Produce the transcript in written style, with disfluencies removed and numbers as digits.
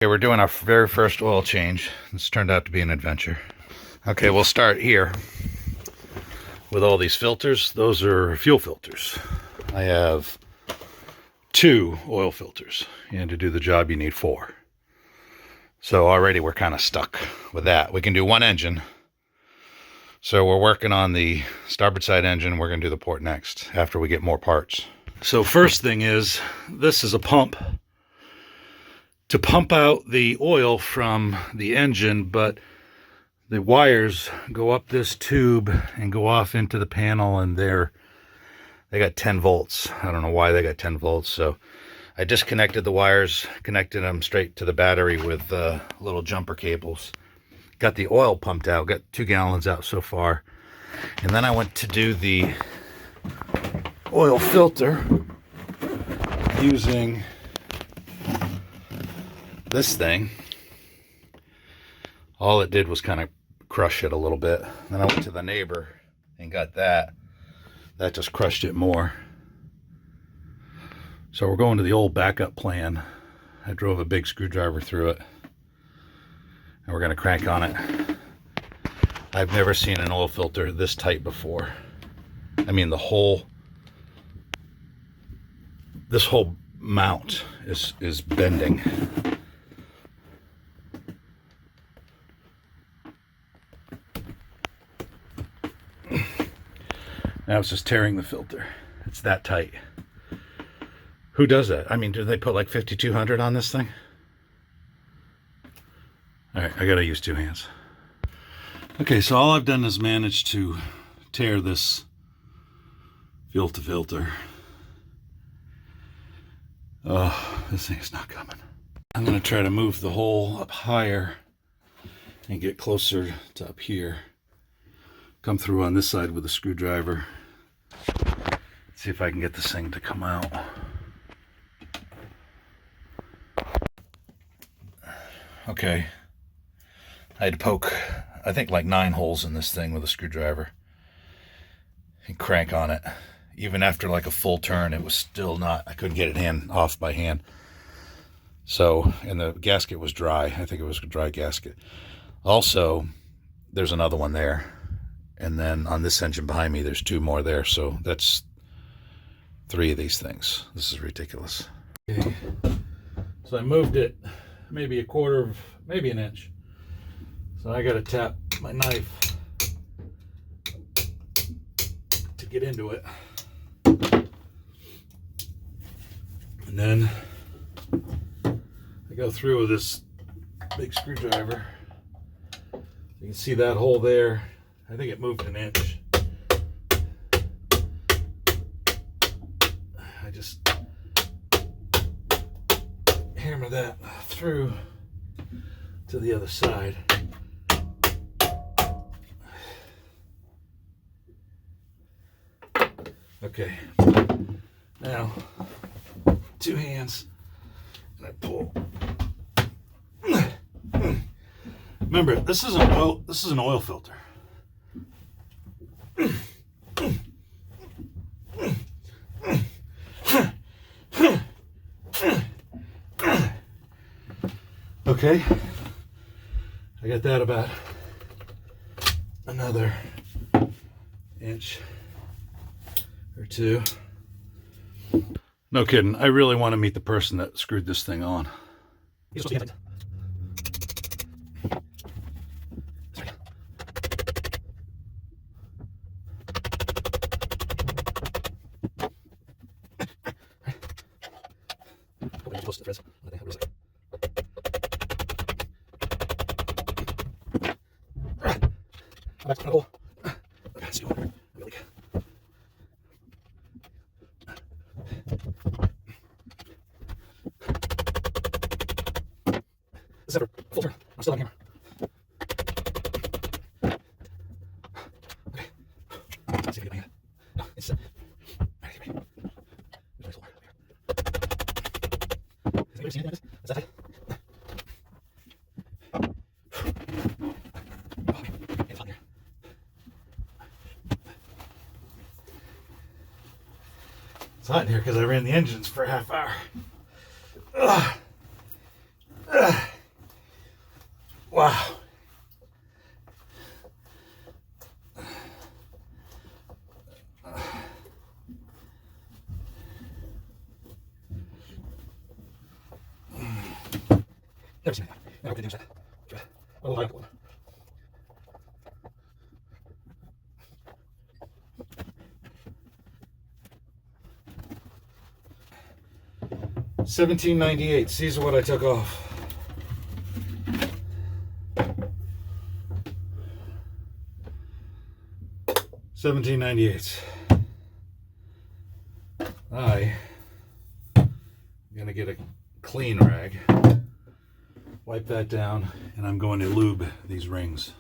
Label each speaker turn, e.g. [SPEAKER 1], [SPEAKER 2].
[SPEAKER 1] Okay, we're doing our very first oil change. This turned out to be an adventure. Okay, we'll start here with all these filters. Those are fuel filters. I have 2 oil filters, and to do the job you need 4. So already we're kind of stuck with that. We can do 1 engine. So we're working on the starboard side engine. We're going to do the port next after we get more parts. So first thing is, this is a pump to pump out the oil from the engine, but the wires go up this tube and go off into the panel, and they got 10 volts. I don't know why they got 10 volts. So I disconnected the wires, connected them straight to the battery with little jumper cables. Got the oil pumped out, got 2 gallons out so far. And then I went to do the oil filter using this thing. All it did was kind of crush it a little bit. Then I went to the neighbor and got that. That just crushed it more. So we're going to the old backup plan. I drove a big screwdriver through it, and we're going to crank on it. I've never seen an oil filter this tight before. I mean, this whole mount is bending. Now it's just tearing the filter. It's that tight. Who does that? I mean, do they put like 5200 on this thing? All right, I gotta use 2 hands. Okay, so all I've done is manage to tear this filter. Oh, this thing's not coming. I'm gonna try to move the hole up higher and get closer to up here. Come through on this side with a screwdriver. See if I can get this thing to come out. Okay. I had to poke, I think, like 9 holes in this thing with a screwdriver and crank on it. Even after like a full turn, it was still not, I couldn't get it off by hand. So, and the gasket was dry. I think it was a dry gasket. Also, there's another one there. And then on this engine behind me, there's 2 more there. So that's 3 of these things. This is ridiculous. Okay. So I moved it maybe maybe an inch. So I got to tap my knife to get into it. And then I go through with this big screwdriver. You can see that hole there. I think it moved an inch. I just hammer that through to the other side. Okay, now 2 hands, and I pull. Remember, this is an oil filter. Okay, I got that about another inch or 2. No kidding, I really want to meet the person that screwed this thing on. This is ever full turn. I'm still on camera. Okay. Let's see if I can get my hand. No, it's set. Alright, get ready. There's my floor over here. Has anybody seen anything like this? Is that tight? Oh, okay. It's hot in here. It's hot in here because I ran the engines for a half hour. Ugh. Ugh. Wow. $17.98. These are what I took off. $17.98. I'm gonna get a clean rag, wipe that down, and I'm going to lube these rings.